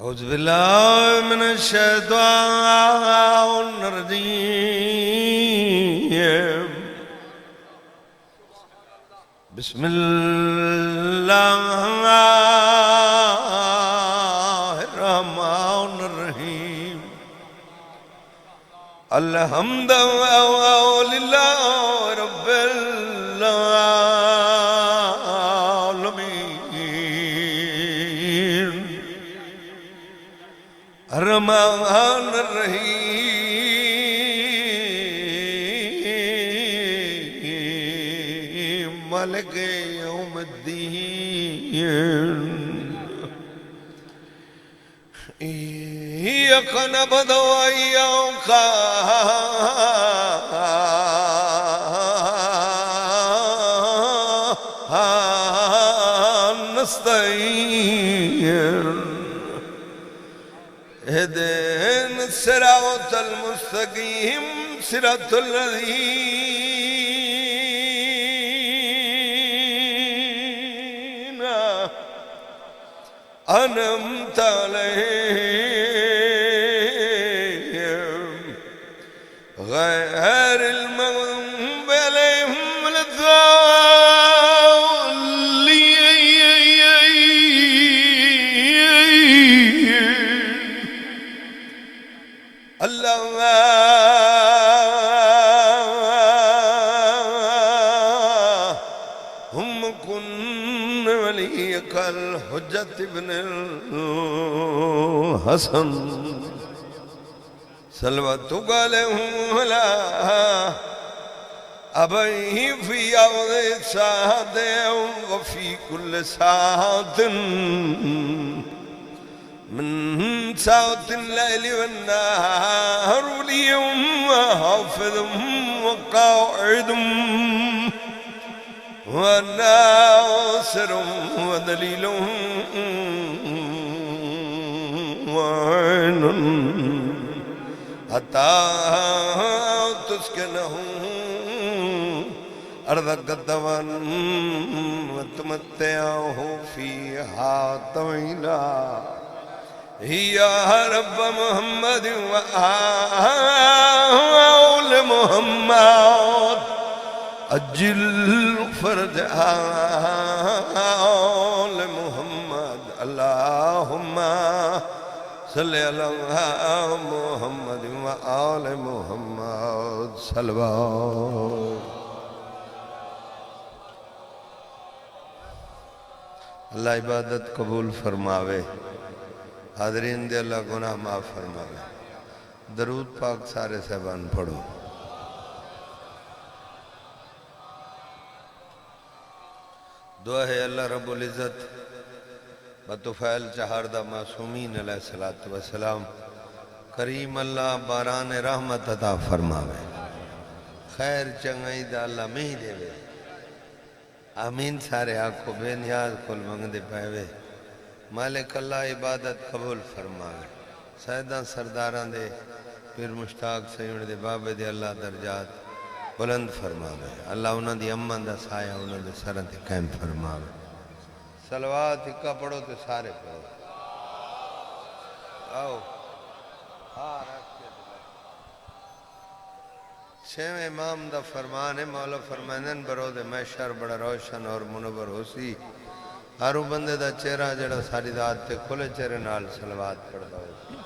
أعوذ بالله من الشيطان الرجيم بسم الله الرحمن الرحيم الحمد لله رب العالمين الرحمن الرحيم مالك يوم الدين إياك نعبد وإياك نستعين اهدنا الصراط المستقيم صراط الذين أنعمت عليهم غير المغضوب عليهم ولا الضالين اللهم كن وليك الحجة ابن الحسن صلواتك عليه وعلى أبيه في أرض ساعة وفي كل ساعة من ساعة الليل والنهار وليهم وحافظهم وقاعدهم وناصرهم ودليلهم وعين حتى تسكنهم أرضك الدوان وتمتعه فيها طويلا يا رب محمد وآل محمد أجل فرج آل محمد اللهم صل على محمد وآل محمد صلوات اللہ عبادت قبول فرماوے حاضرین دے اللہ گناہ معاف فرماوے درود پاک سارے صاحبان پڑھو دعا ہے اللہ رب العزت بطفیل چہاردہ معصومین علیہ السلام کریم اللہ باران رحمت عطا فرماوے خیر چنگائی دا اللہ میں دے وے آمین سارے آنکھو بے نیاز کل منگ دے پائے مالک اللہ عبادت قبول فرماوے سیدہ سرداران دے پھر مشتاق سیون دے بابے دے اللہ درجات بلند فرماوے اللہ انہاں دی امن دا سایہ انہاں دے سرن دے قائم فرماوے صلوات اکا پڑھو تے سارے پڑھو آؤ چھویں امام دا فرمان ہے مولا فرمانن برو دے محشر بڑا روشن اور منور ہو سی ہارو بندے دا چہرہ جڑا ساری ذات تے کھلے چہرے نال صلوات پڑھتا ہو سی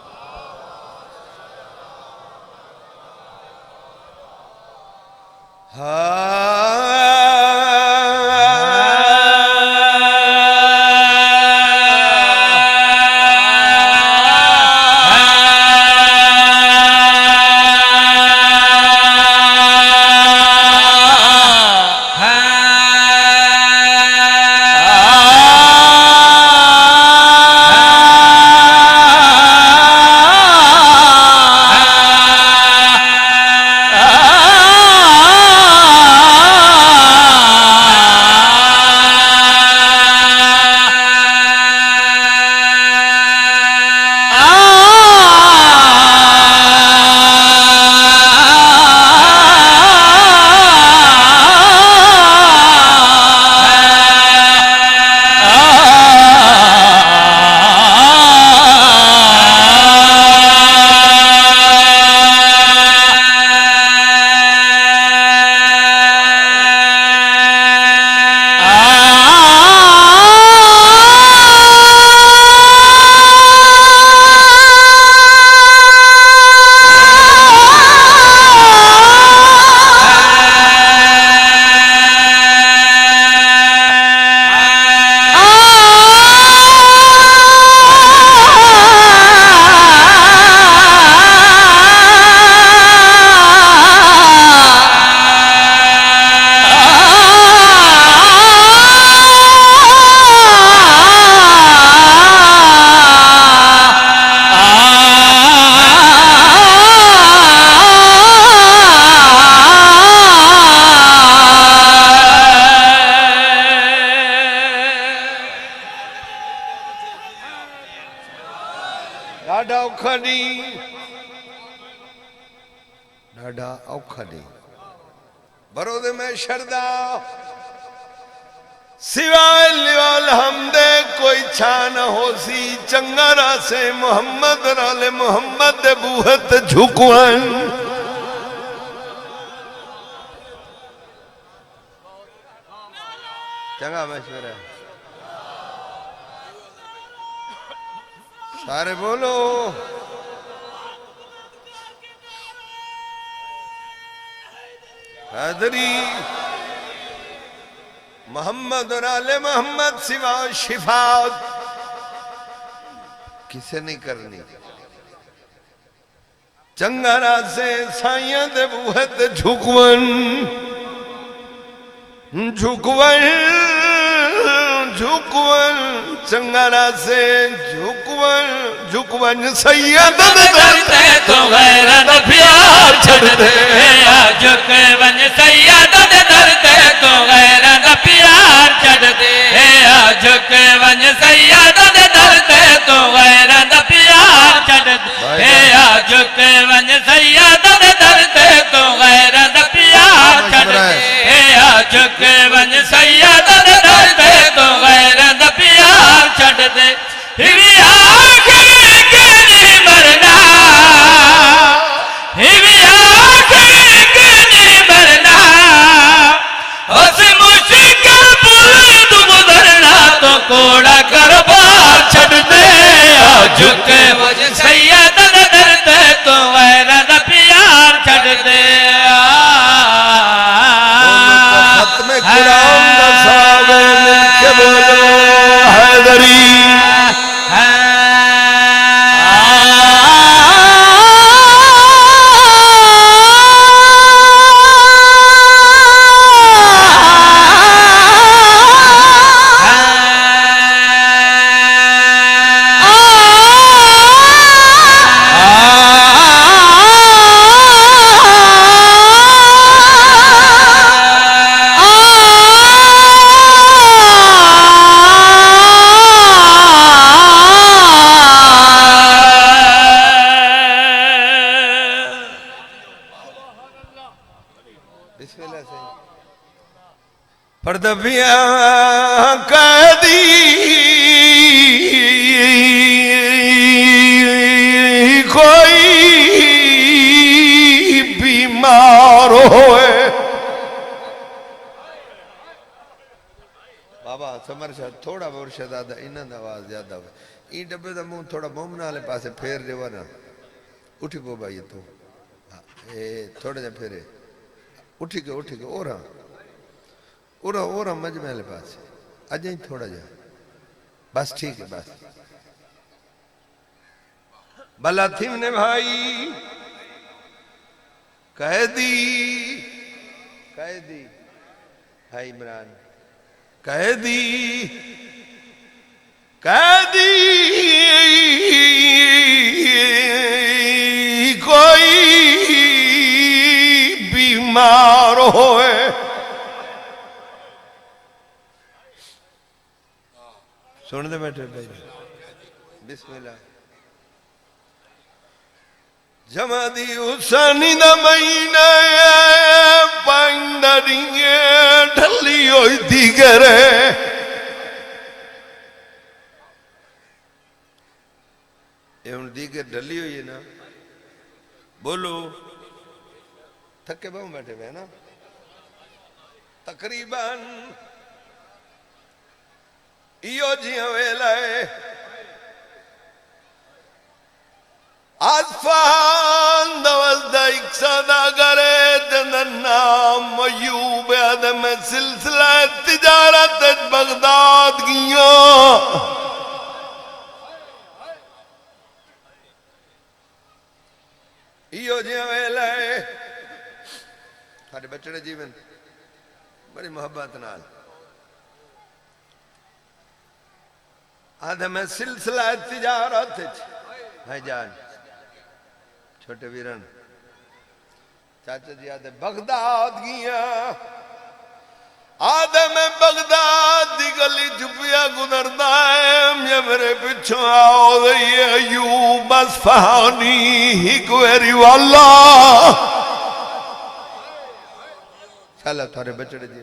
ڈاڈا اوکھا نہیں ڈاڈا اوکھا نہیں برو دے میں شردہ سوائے لیوال حمدے کوئی چھانا ہو سی چنگارا سے محمد رال محمد دے بوہت جھکوان چنگا مشورہ سارے بولو حیدری محمد اور آل محمد سوا شفاعت کسے نہیں کرنی چنگارا سے سائیاں دے بوہت جھکون جھکون جھکون چنگارا سے جھکون جھکون سید کرتے تو غیرت پیار چھڑ دے جھکون سید درتے تو غیرت پیار چھڑ دے جھکون سید درتے تو غیرت پیار چھڑ دے جھکون سید درتے تو غیرت پیار چھڑ دے جھکون سید درتے تو غیرت پیار چھڑ دے ہی آخری کنی مرنا ہی آخری کنی مرنا اس مشکل پل تو گزرنا تو کوڑا کر بار چھڑ دے جھکے وجہ سید درتے تو غیرت پیار چھڑ دے ختم قرآن دا صحابہ مل کے بولو حیدری پردبیاں قیدی کوئی بیمار ہوئے بابا سمر شاہ تھوڑا مرشد آدھا انہاں دا آواز زیادہ ہوئے این ڈبے دا مون تھوڑا مومنہ لے پاسے پھیر دے ورنہ اٹھی کو بھائی تو تھوڑا جا پھیرے اٹھی کے اورا مجمع لے پاس اجائیں تھوڑا جا بس ٹھیک ہے بس بلا تھیم نے بھائی قیدی بھائی عمران قیدی کوئی بیمار ہوئے سن دے بیٹھے بھائی بسم اللہ جمع دی حسانی دا مہینہ پائندریے ڈھلی ہوئی دیگرے یہ ان دیگر ڈھلی ہوئی ہے نا بولو تھکے بہوں بیٹھے ہوئے نا تقریباً ایو جیاں ویلائے آزفان دوزدہ اکسادہ گرے جندن نام ایوب آدم سلسلہ تجارت بغداد گیاں ایو جیاں ویلائے ہارے بچڑے جیون بڑی محبت نال آدھے میں سلسلہ تجارت بھائی جان چھوٹے ویرن چاچا جی آدھے بغداد گیا آدم بغداد دی گلی چپیا گزردا ہے یہ میرے پچھوں آؤ دئی ایوب اصفہانی ایک ویری والا چلا تھوڑے بچڑے جی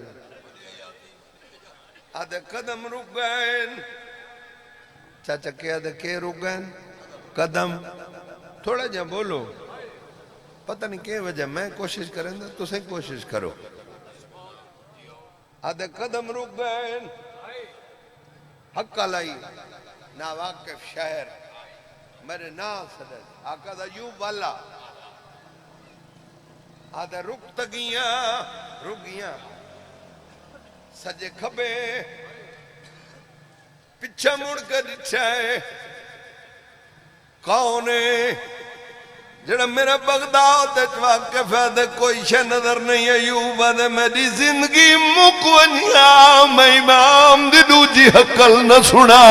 آدھے قدم رک گئے چاچا کیا آدھے کہ رک گئے قدم تھوڑا جا بولو پتہ نہیں کہ وجہ میں کوشش کریں گا تو سے کوشش کرو آدھے قدم رک گئے حق لائی نا واقف شہر میرے نا صدر آقا دا یوں بالا آدھے رک تگیاں رک گیاں سجے کھبے پچھا مڑ کر ڈٹھائے کون ہے جڑا میرا بغداد واقف ہے دے کوئی شے نظر نہیں ایوب دے میری زندگی مکونیا میں امام دی دوجی حقل نہ سنا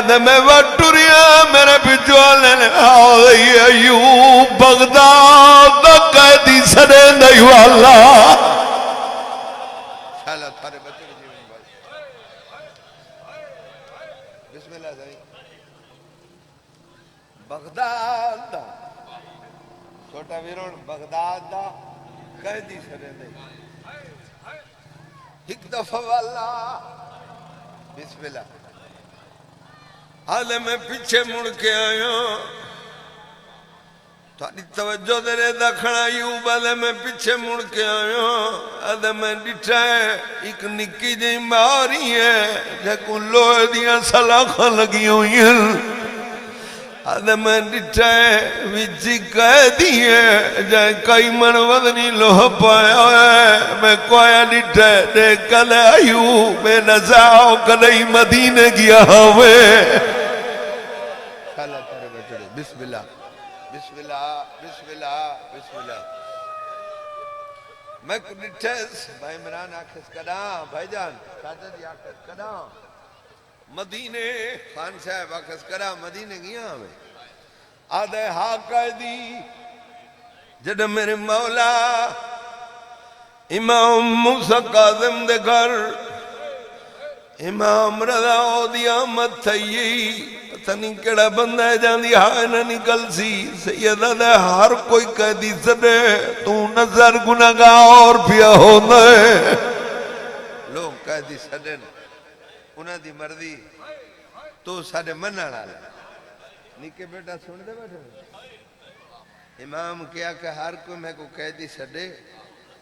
دے میں وٹوریا میرے پچھوالے نے آؤ دے ایوب بغداد دا قیدی سڑے نہیں والا شالا تھارے بچے جیون بھائی بسم اللہ صحیح بغداد دا چھوٹا ویرون بغداد دا قیدی سرے دے ایک دفعہ والا بسم اللہ آدھے میں پیچھے مڑ کے آیا تاری توجہ دے رہے دکھنا یوب آدھے میں پیچھے مڑ کے آیا آدھے میں ڈٹھا ہے ایک نکی جی ماری ہے جیکو لوہ دیاں سلاخہ لگی ہوئی ہیں آدھے میں ڈٹھا ہے ویچی قیدی ہے جائے کئی من وزنی لوہ پایا ہے میں کویا ڈٹھا ہے دیکھ کلے ایوب میں نزاؤ کلے مدینے گیا ہوئے اللہ تارے بیٹھے بسم اللہ بسم اللہ بسم اللہ بسم اللہ میں کو ڈٹھیس بھائی عمران آکھس کڑاں بھائی جان چاچا جی آکھس کڑاں مدینے خان صاحب آکھس کڑاں مدینے گیا ہمیں آدھے ہاں قیدی جڑا میرے مولا امام موسیٰ قاظم دے گھر امام رضا دی آمد تھئی پتہ نہیں کیڑا بندہ ہے جان دی ہائے نہ نکل سی سیدہ دے ہر کوئی قیدی سڑے تو نظر گناہگاہ اور پیا ہونا ہے لوگ قیدی سڑے انہاں دی مرضی تو ساڑے منع لالا نکے بیٹا سن دے بیٹھے امام کیا کہ ہر کوئی میں کو قیدی سڑے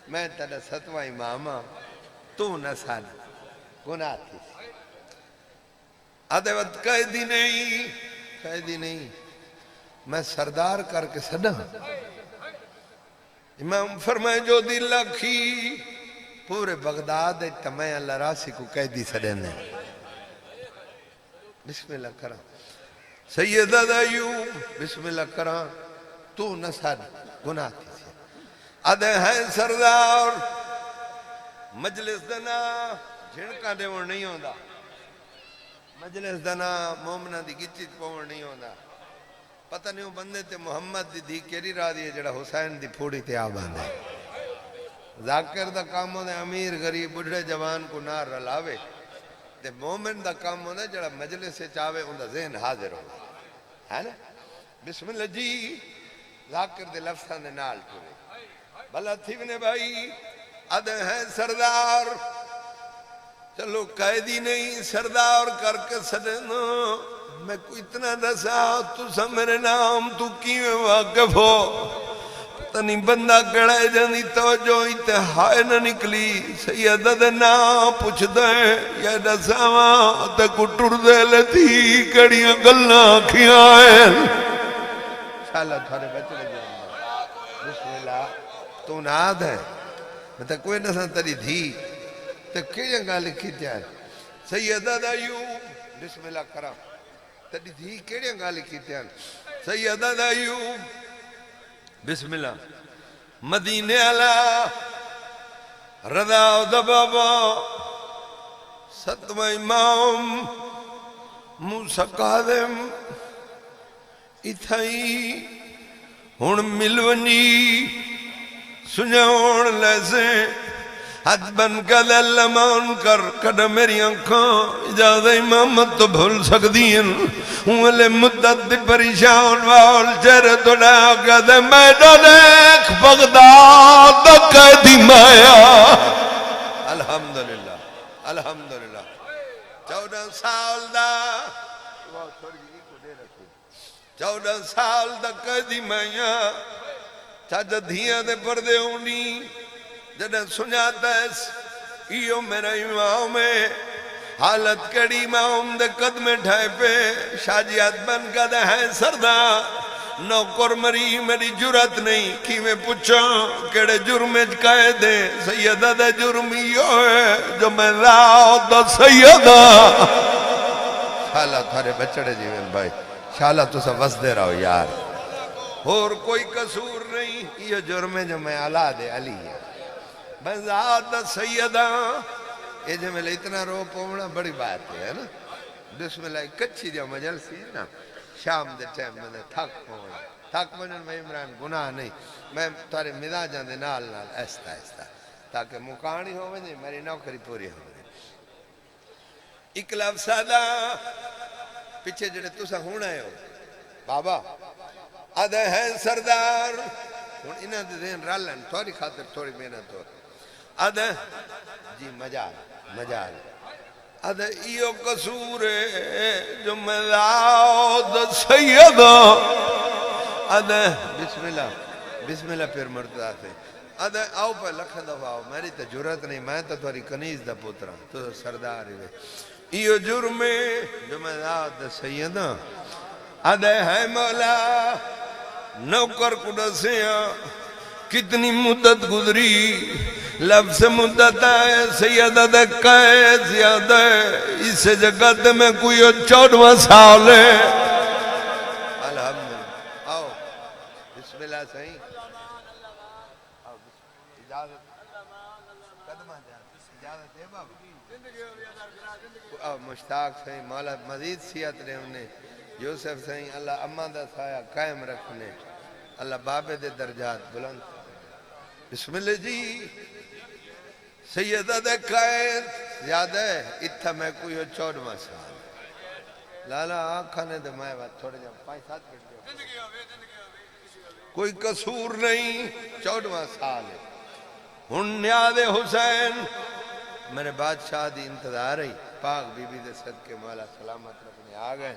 میں تیرا ستوہ امام تو نہ سانا گناہ تھی آدھے وقت قیدی نہیں میں سردار کر کے سڑا امام فرمائے جو دل لکھی پورے بغداد تمہیں اللہ راسی کو قیدی سڑے نے بسم اللہ کرا سیدہ ایوب بسم اللہ کرا تو نہ سانا گناہ تھی آدھے ہیں سردار مجلس دنا جھنکا دے وہ نہیں ہوندہ مجلس دنا مومنہ دی گچیت پوڑ نہیں ہوندہ پتہ نہیں ہوں بندے تے محمد دی کیری را دی جڑا حسین دی پھوڑی تے آبان ہے ذاکر دا کام ہوندے امیر غریب بڑھے جوان کو نار رلاوے تے مومن دا کام ہوندے جڑا مجلس سے چاہوے اندہ ذہن حاضر ہو ہے نا بسم اللہ جی ذاکر دے لفظان دے نال ٹھوڑے بھلا تھیونے بھائی آدھے ہیں سردار چلو قیدی نہیں سردار کر کے سڑنا میں کو اتنا دسا تو سا میرے نام تو کیویں واقف ہو پتہ نہیں بندہ کڑے جانی توجہ انتہائی نہ نکلی سیدہ دے نام پوچھ دیں یا دسا تے کو ٹر دے لیتی کڑیاں گلنا کھیاں ہیں شاءاللہ تھارے بچے لگے بسم اللہ تو ناد ہے میں کوئی نہ تری دھی تو کیڑیاں گاں لکھی تیار سیدہ ایوب بسم اللہ کرام تری دھی کیڑیاں گاں لکھی تیار سیدہ ایوب بسم اللہ مدینے علا رضا و دبابا ستوہ امام موسیٰ قاظم اتھائی ہون ملونی سنجھون لیسے ہاتھ بن کے دے لمان کر کڑ میری آنکھاں اجازت امامت تو بھول سکتی ہیں ہوں مدت دی پریشان وال چہرے تو ڈا کے دے میڈا دیکھ بغداد دا قیدی مایا الحمدللہ الحمدللہ 14 سال دا 14 سال دا قیدی مایا چاچا دھیاں دے پردے ہونی جنہیں سنجاتا ہے ایو میرا امام ہے حالت کڑی امام دے قدم ٹھائے پہ شاجیات بن کا دے ہے سردار نوکر مری میری جرات نہیں کی میں پوچھا کیڑے جرمج کہے دے سیدہ دے جرمی یو ہے جو میں لاؤ دا سیدہ شالا تھارے بچڑے جیوین بھائی شالا تو سا وس دے رہو یار اور کوئی قصور نہیں یہ جرم ہے جو میں اولاد علی ہے میں ذات سیدہ یہ جو میں اتنا رو پونا بڑی بات ہے نا بسم اللہ کچھی جو مجلسی ہے نا شام دے ٹائم میں نے تھک پونا میں عمران گناہ نہیں میں تارے مزاجاں دے نال نال ایستا ایستا تاکہ مکانی ہو میں میری نوکری پوری ہو میں اکلاب سادہ پیچھے جڑے تو سا ہونا ہے ہو بابا آدھے ہیں سردار انہاں دے دین رالن تھوڑی خاطر تھوڑی محنت ہو آدھے جی مجال آدھے ایو قصور ہے جو میں لاؤ دا سیدہ آدھے بسم اللہ پھر مرتدہ سے آدھے آؤ پہ لکھ دفعہ آؤ میری تو جرات نہیں میں تو تھوڑی کنیز دا پوترا تو سردار ہوئے ایو جرمے جو میں لاؤ دا سیدہ آدھے ہے مولا نوکر کڑا سیاں کتنی مدت گزری لفظ مدت ہے سیدہ دے قید زیادہ ہے اس جگہ دے میں کوئی 14واں سال ہے الحمدللہ آؤ بسم اللہ صحیح آؤ اجازت قدمہ اجازت ہے بابا آؤ مشتاق صحیح مولا مزید صحت رہے انہیں یوسف صحیح اللہ اماں دا سایہ قائم رکھنے اللہ بابے دے درجات بلند بسم اللہ جی سیدہ دے قائد زیادہ ہے اتھا میں کوئی 14واں سال لالا آنکھانے دے مائے بات تھوڑے جا 5-7 منٹ کوئی قصور نہیں 14واں سال ہے ہن نیاد حسین میرے بادشاہ دی انتظار رہی پاک بی بی دے صدقے مولا سلامت رکھنے آگئے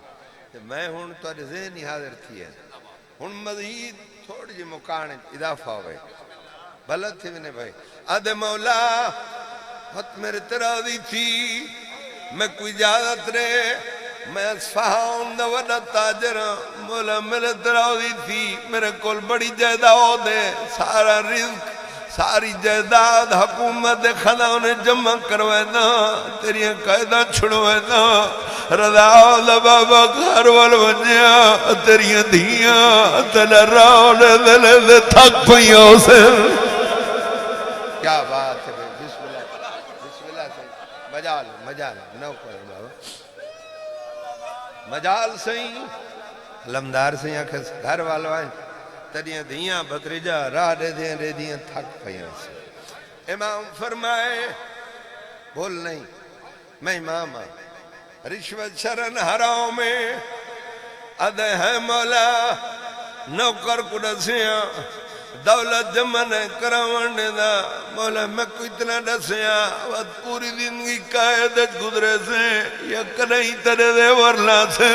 میں ہون تو ذہنی حاضر تھی ہے ہون مزید تھوڑی جی مکانے اضافہ ہوئے بلد تھے میں نے بھائی آدھے مولا حت میرے تراضی تھی میں کوئی اجازت رہے میں اصفہان دا وڈا تاجر مولا میرے تراضی تھی میرے کول بڑی جائیداد ہے سارا رزق ساری جائیداد حکومت خزانے جمع کروائے نا تیری قائدہ چھڑوائے نا رضا دا بابا گھر وال ونجیا تیری دھیاں تلے راؤنے دلے دے تھک پہیوں سے کیا بات ہے بسم اللہ سے مجال نو کرے بابا مجال سہی لمدار سہی آنکھیں گھر والو آئیں تریاں دھیاں بکریجا راہ رے دیاں تھک پہیاں سے امام فرمائے بول نہیں میں امام رشوت شرن حرام میں ادھے ہے مولا نوکر کڑسیاں دولت جمن کراون دا مولا میں کو اتنا ڈسیاں وقت پوری زندگی قائدت گزرے سے یا کنہیں ترے دے ورلا سے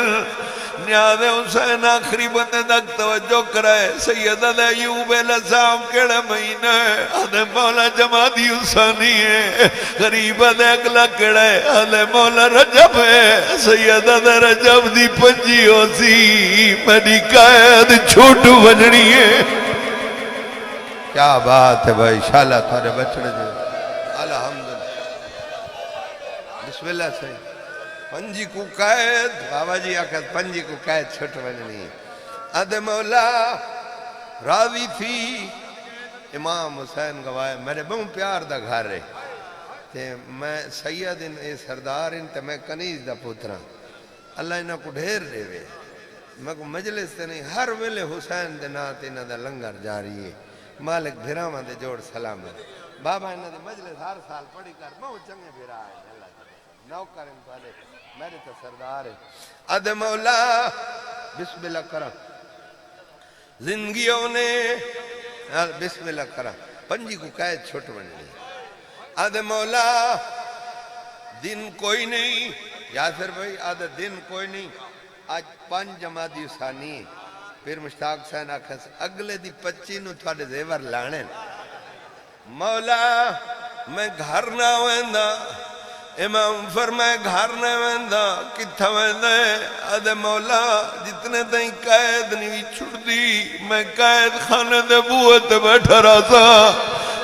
نیاد حسین آخری بندے تک توجہ کرائے سیدہ دے ایوب علیہ السلام کیڑے مہینہ ہے آدھے مولا جماعتی حسانی ہے غریب دے اگلا کیڑے آدھے مولا رجب ہے سیدہ دے رجب دی پنجی ہو سی میری قائد چھوٹو بجنی ہے کیا بات ہے بھائی شاللہ تھارے بچڑے جو الحمدللہ بسم اللہ صحیح پنجی کو قائد بابا جی آکھت پنجی کو قائد چھوٹ بننی ادھے مولا راضی تھی امام حسین گوائے میرے بہن پیار دا گھر رہے تے میں سید ان اے سردار ان تے میں کنیز دا پوترا اللہ انہاں کو ڈھیر دے وے میں کو مجلس تے نہیں ہر ویلے حسین دے نات انہاں دا لنگر جاری ہے مالک بھرامہ دے جوڑ سلامت بابا انہاں دی مجلس ہر سال پڑھی کر بہت چنگے پھر آئے اللہ تعالی نوکر ان پہلے میرے تو سردار ہے اد مولا بسم اللہ کرا زندگیوں نے بسم اللہ کرا پنجی کو قید چھوٹ بن لی اد مولا دن کوئی نہیں یاسر بھائی آدھا دن کوئی نہیں آج 5 جمادی ثانی پھر مشتاق سین آکھس اگلے دی 25 نو تھوڑے زیور لانے مولا میں گھر نہ ویندا امام فرمائے گھر نہ ویندا کتھا ویندا آدھے مولا جتنے تائیں قید نہیں چھڑ دی میں قید خانے دے بوئے تے بیٹھا رہا تھا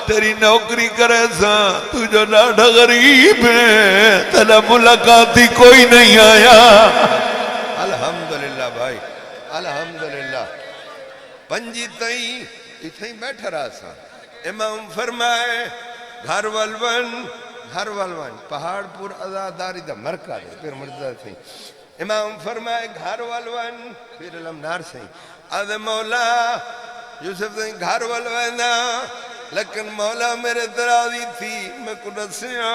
تیری نوکری کرے سا تجھو ڈاڑھا غریب ہے تیرا ملاقاتی کوئی نہیں آیا الحمدللہ بھائی الحمدللہ پنجی تائیں اتھیں بیٹھا رہا سا امام فرمائے گھر والون پہاڑ پور ازاداری دا مرکہ دے پھر مرزا سے امام فرمائے گھر والون پھر علمنار سے آدھے مولا یوسف سے گھر والون لیکن مولا میرے درازی تھی میں کو نسیاں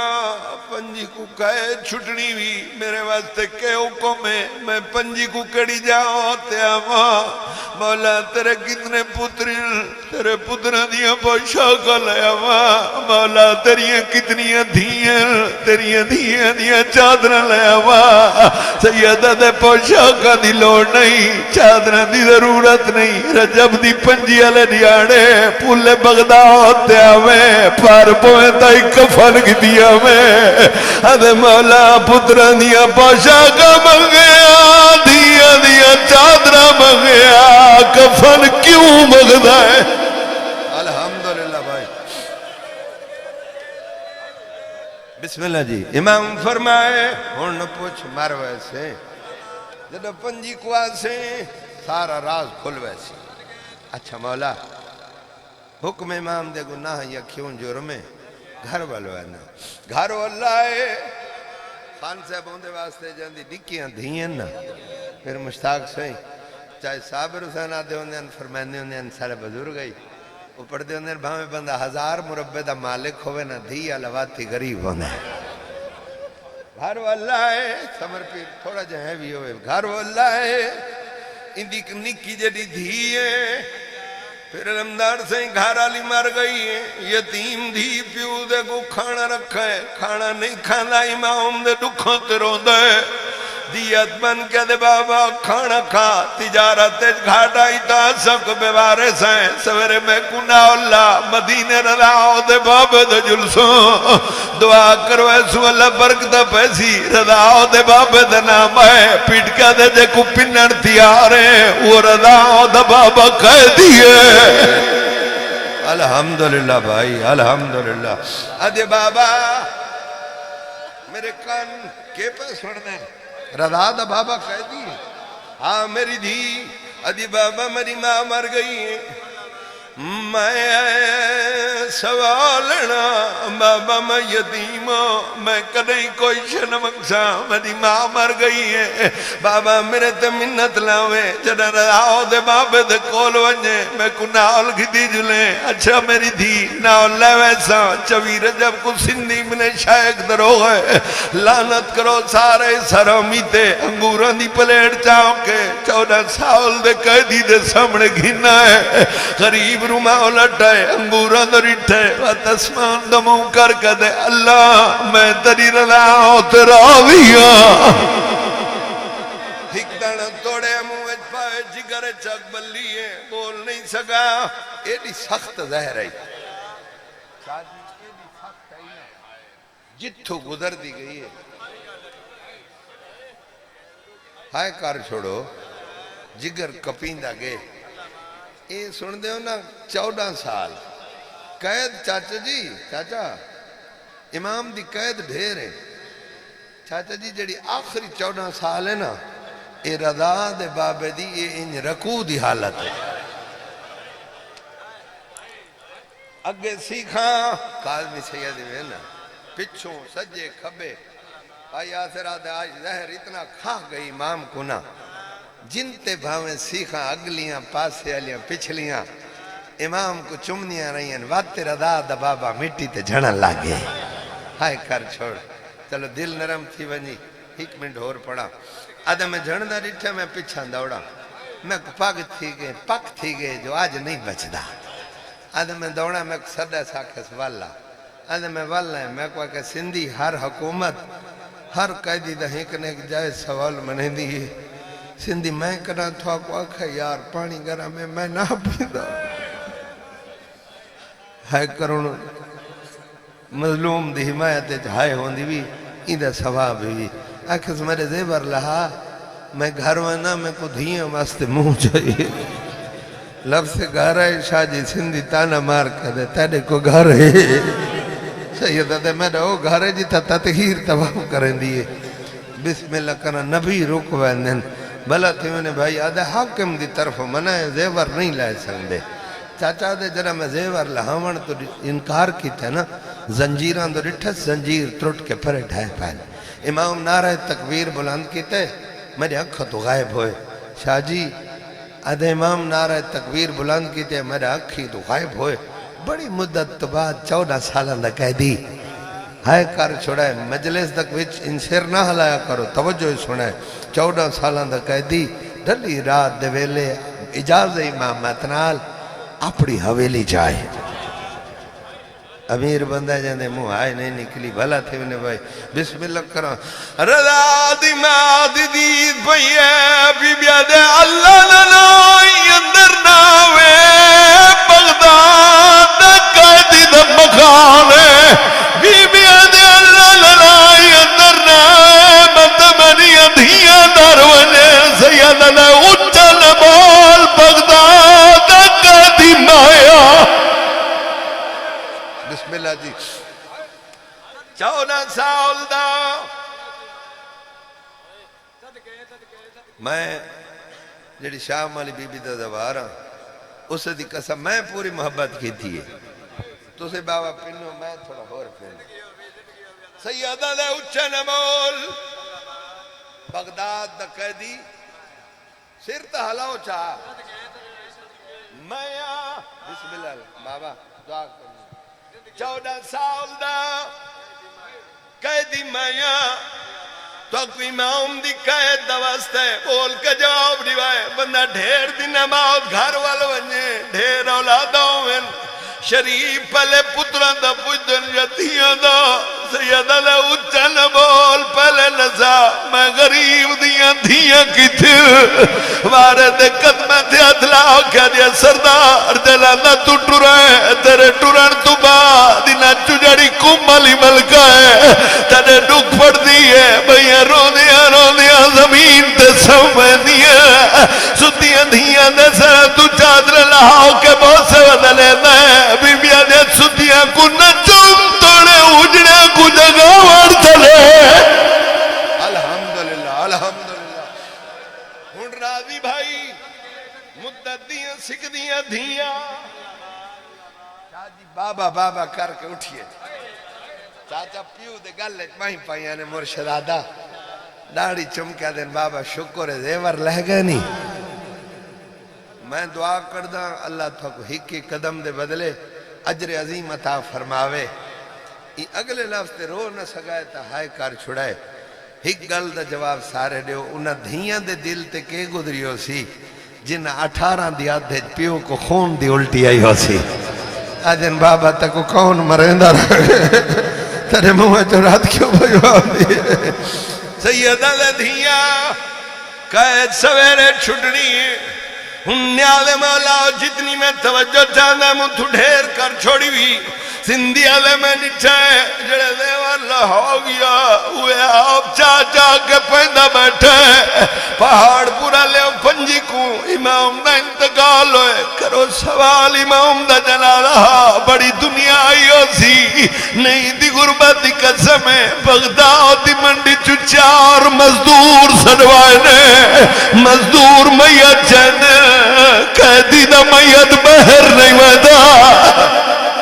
پنجی کو کہے چھٹنی بھی میرے واسطے کہ حکم ہے میں پنجی کو کڑی جاؤں تے آماں مولا تیرے کتنے پترین تیرے پترہ دیا پوشاکا لیا ماں مولا تیریاں کتنیاں دھیاں دیا چادرہ لیا ماں سیدہ دے پوشاکا دی لوڑ نہیں چادرہ دی ضرورت نہیں رجب دی پنجی علی دیاڑے پولے بغداد ہوتے آویں پار پویں تائی کفن کی دیا میں ادھے مولا پترہ دیا پوشاکا مگیا دیا چادرہ مگیا کفن کیوں مگدہ ہے الحمدللہ بھائی بسم اللہ جی امام فرمائے ہون نہ پوچھ مر ویسے جدو پنجی کو آسے سارا راز کھل ویسے اچھا مولا حکم امام دے گناہ یا کیوں جرمے گھر والوائنا گھر واللائے خان صاحب ہوندے واسطے جاندی ڈکیاں دھیاں نا پھر مشتاق سے چاہے صابر حسین آدھے ہوندے ہیں فرمائنے ہوندے ہیں سارے بزرگ گئی وہ پڑھتے ہوندے ہیں بھامے بندہ 1000 مربع دا مالک ہوئے نا دھیا لواتی غریب ہوندے ہیں گھر واللائے سمر پیر تھوڑا جہاں بھی ہوئے گھر واللائے اندی نکی جڑی دھیے پھر علمدار سے گھر آلی مر گئی ہے یتیم دھی پیو دے کو کھانا رکھا ہے کھانا نہیں کھانا امام دے دکھوں تے روندہ ہے دیت بن کے دے بابا کھانا کھا تجارت گھاٹا ہی تا سب کو بیوارے سائیں سویرے میں کنا اللہ مدینے رضاؤ دے بابے دے جلسوں دعا کرو ایسو اللہ برکتہ پیسی رضاؤ دے بابے دے نام ہے پیٹ کا دے جے کو پنن تیارے وہ رضاؤ دے بابا کہہ دیئے الحمدللہ بھائی الحمدللہ ادھے بابا میرے کان کے پہ سڑنے رضا دا بابا کہہ دی ہاں میری دھی ادھی بابا میری ماں مر گئی ہے میں سوالنا بابا میں یتیم میں کدیں کوئی شن مقصا میری ماں مر گئی ہے بابا میرے تے منت لاوے جڑا رضاؤ دے بابے دے کول ونجے میں کو ناول گھدی جلیں اچھا میری دھی ناول لے ویسا چوی رجب کو سندھی منے شائق درو ہے لانت کرو سارے سرامی تے انگوران دی پلیٹ چاہوں کے 14 سال دے قیدی دے سامنے گھنا ہے غریب روما اولٹائے انگوران در اٹھے واتسمان دموں کر دے اللہ میں تری رضاؤ تراویاں ہک دانا توڑے موج پائے جگر چک بلیے بول نہیں سکا ایڈی سخت زہر ہے جتھو گزر دی گئی ہے ہائے کار چھوڑو جگر کپیندہ گئے اے سن دے ہو نا 14 سال قید چاچا جی چاچا امام دی قید ڈھیر ہے چاچا جی جڑی آخری 14 سال ہے نا اے رضا دے بابے دی اے انج رکوع دی حالت ہے اگے سیکھاں قاضمی سیدی میں نا پچھوں سجے کھبے آئی آسر آدھے آج زہر اتنا کھا گئی امام کو نا جن تے بھاویں سیکھاں اگلیاں پاسے آلیاں پچھلیاں امام کو چمنیاں رہی ہیں وات تیرا دا بابا مٹی تے جھڑن لگے ہائے کر چھوڑ چلو دل نرم تھی ونجی 1 منٹ اور پڑا آدھا میں جھڑنا ڈٹھا میں پیچھا دوڑا میں پک تھی گئے جو آج نہیں بچدا آدھا میں دوڑا میں سڈا ساکھس والا آدھا میں والا ہے میں کوئی کہ سندھی ہر حکومت ہر قیدی دا ایک نے ایک جائے سوال منے دی سندھی میں کرنا تھا کو آکھا یار پانی گرا میں نہ پیدا ہے کرون مظلوم دی حمایت ہائے ہوندی بھی ایدہ ثواب بھی آکھس میرے زیور لہا میں گھر وانا میں کو دھیاں واسطے منہ چاہیے لفظ گھر ہے شاہ جی سندھی تانا مار کر دے تیرے کو گھر ہے سیدہ دے میں او گھر ہے جی تا تطہیر تمام کریں دیئے بسم اللہ کرنا نبی رکوین دن بھلا تھی میں نے بھائی آدھے حاکم دی طرف منائے زیور نہیں لائے سکتے چاچا دے جرا میں زیور لہاون تو انکار کی تھے نا زنجیران دو رٹھس زنجیر ترٹ کے پھرے ڈھائے پہن امام نعرہ تکبیر بلند کی تھے میرے اکھا تو غائب ہوئے شاہ جی آدھے امام نعرہ تکبیر بلند کی تھے میرے اکھی تو غائب ہوئے بڑی مدت بعد 14 سالان دا کہہ دی ہائے کر چھوڑائے مجلس تک وچ انسر نہ ہلایا کرو توجہ سنائے 14 سالان دا کہہ دی ڈھلی رات دے ویلے اجاز امام متنال اپنی حویلی جائے امیر بندہ جاندے منہ آئے نہیں نکلی بھلا تھے انہیں بھائی بسم اللہ کرا رضا دی ماد دید بھئیے بی بیادے اللہ لنائی اندر ناوے بغداد قیدی دا مکانے بی بیادے اللہ لنائی اندر ناوے مدمنی ادھیاں درونے سیدنا اچھل بول بغداد قیدی مایا بسم اللہ جی 14 سال دا میں جڑی شام والی بی بی دا دوارا اسے دی قسم میں پوری محبت کی تھی تو سے بابا پنو میں تھوڑا اور پنو سیدہ دے اچھا نمول بغداد دا قیدی سر تا ہلاو چاہ میں بسم اللہ بابا دعا کرنے 14 سال دا قیدی مایا تو کوئی امام دی قید دا واسطے بول کے جواب دیوائے بندہ ڈھیر دن موت گھر والو ونجے ڈھیر اولادوں میں شریف پہلے پتران دا پوچھن یتیاں دا سیدہ لے اچھن بول پہلے نزا میں غریب دیاں دھیاں کی تھی وارد قدمہ تھی ادلاؤ کیا دیا سردار دلانا تو ٹورائے تیرے ٹوران تو با دینا چجڑی کمالی ملکہ ہے تیرے ڈک پڑ دیئے بھئیاں رو دیا زمین تے سمیں دیا ستیاں دھیاں دے سر تو چادر لاؤ کے بہت سے بدلے دیں بی بی آدھے ستیاں کو نچم توڑے اجڑے کو جگہ وار چلے الحمدللہ الحمدللہ ہن راضی بھائی مدت دیاں سکھ دیاں دھیاں شاہدی بابا بابا کر کے اٹھئے چاچا پیو دے گلے ماہی پائیاں نے مرشد آدھا داڑی چمکیا دن بابا شکر زیور لہ گئے نہیں میں دعا کردہ اللہ تھا کو ہکی قدم دے بدلے اجر عظیم عطا فرماوے یہ اگلے لفظ تے رو نہ سگائے تا ہائے کار چھڑائے ہک گل دا جواب سارے دیو انہا دھیاں دے دل تے کے گدریو سی جن 18 دی آدھے پیو کو خون دی الٹی آئی ہو سی آجن بابا تکو کون مرندہ رہے تیرے منہ جو رات کیوں بھائیو دیئے سیدہ لے دھیاں قید سویرے چھڑنی ہے نیالے مولا جتنی میں توجہ چاہنا مجھو ڈھیر کر چھوڑی ہوئی سندھی آلے میں نچھائے جڑے دیوار لہو گیا ہوئے آپ چاہ کے پیدا بیٹھے پہاڑ پورا لے پنجی کو امام دا انتقال ہوئے کرو سوال امام دا جنالہ بڑی دنیا آئی ہو سی نہیں دی غربت دی قسم ہے بغداد دی منڈی چو 4 مزدور سڑوائے نے مزدور میت جانے قیدی دا میت بہر نہیں ویدہ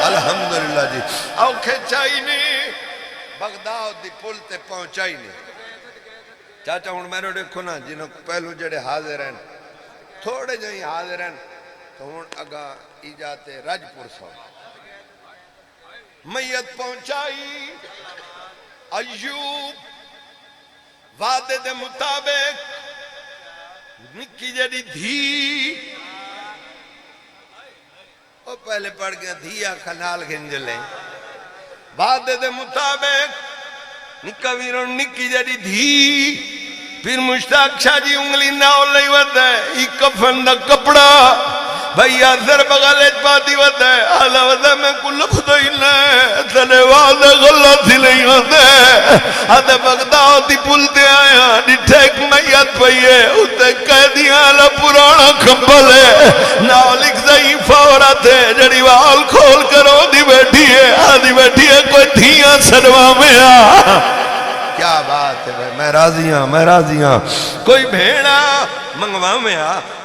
الحمدللہ جی اوکھے چاہی نہیں بغداد دی پل تے پہنچائی نہیں چاچا ہون میں نے دیکھو نا جنہوں پہلو جڑے حاضر ہیں تھوڑے جائیں حاضر ہیں تو ہوں اگا ایجاتے راجپور صاحب میت پہنچائی ایوب وعدے دے مطابق نکی جڑی دھی وہ پہلے پڑھ گیا دھیا کھنال گھنجلیں وعدے دے مطابق نکا ویرون نکی جڑی دھی پھر مشتاق شاہ جی انگلی ناؤ لئی ود ہے ایک کفن دا کپڑا بھئیا سر بغلت پاتی ود ہے آلہ ود ہے میں کل خدای لیں تلے وعدے غلط ہی نہیں ود ہے آدھے بغداؤ دی پلتے آیا ڈٹھے ایک میت پئیے اتے قیدیاں آلہ پرانا کھمبل ہے ناؤ لکھ ضعیف عورت ہے جڑی وال کھول کرو دی بیٹھی ہے آدھی بیٹھی ہے کوئی دھیاں سڑوا میں کیا بات ہے بھائی میں راضی ہاں کوئی بھیڑا منگوا میں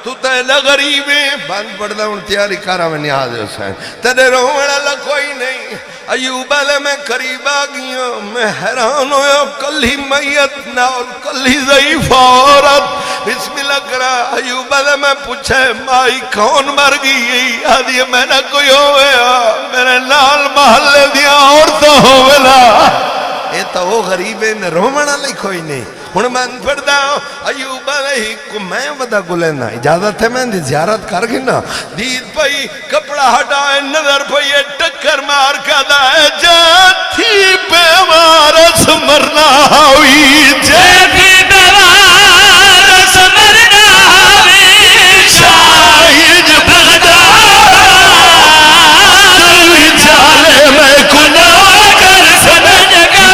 تو تیلہ غریب ہے بند پڑھتا ہوں تیاری کارا میں نیاز حسین تیرے رومن اللہ کوئی نہیں ایوب علیہ میں قریب آگیا میں حیران ہویا کلی میت نہ اور کلی ضعیف عورت بسم اللہ کرا ایوب علیہ میں پوچھے مائی کون مر گئی آدھی میں نہ کوئی ہویا میرے نال محلے دیا عورتہ ہوئے اے تو وہ غریب ہے رومنا لئی کوئی نہیں ہن میں پڑھدا ایوب علیہ کو میں ودا گلینا اجازت ہے میں زیارت کر گنا دید پئی کپڑا ہٹائے نظر پئی ٹکر مار کا دائے جاتی پہ وارس مرنا ہوئی جاتی پہ وارس مرنا ہوئی شاہد بغداد چالے میں کناہ کر سمجھ گا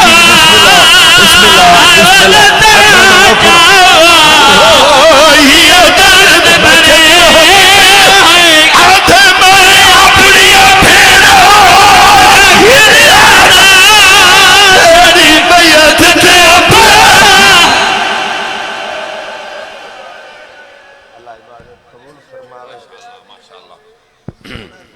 بسم اللہ یہ درد بھرے آدھے میں اپنی پھیرا تیری بیعت دے ابا اللہ عبادت قبول فرماوے ماشاءاللہ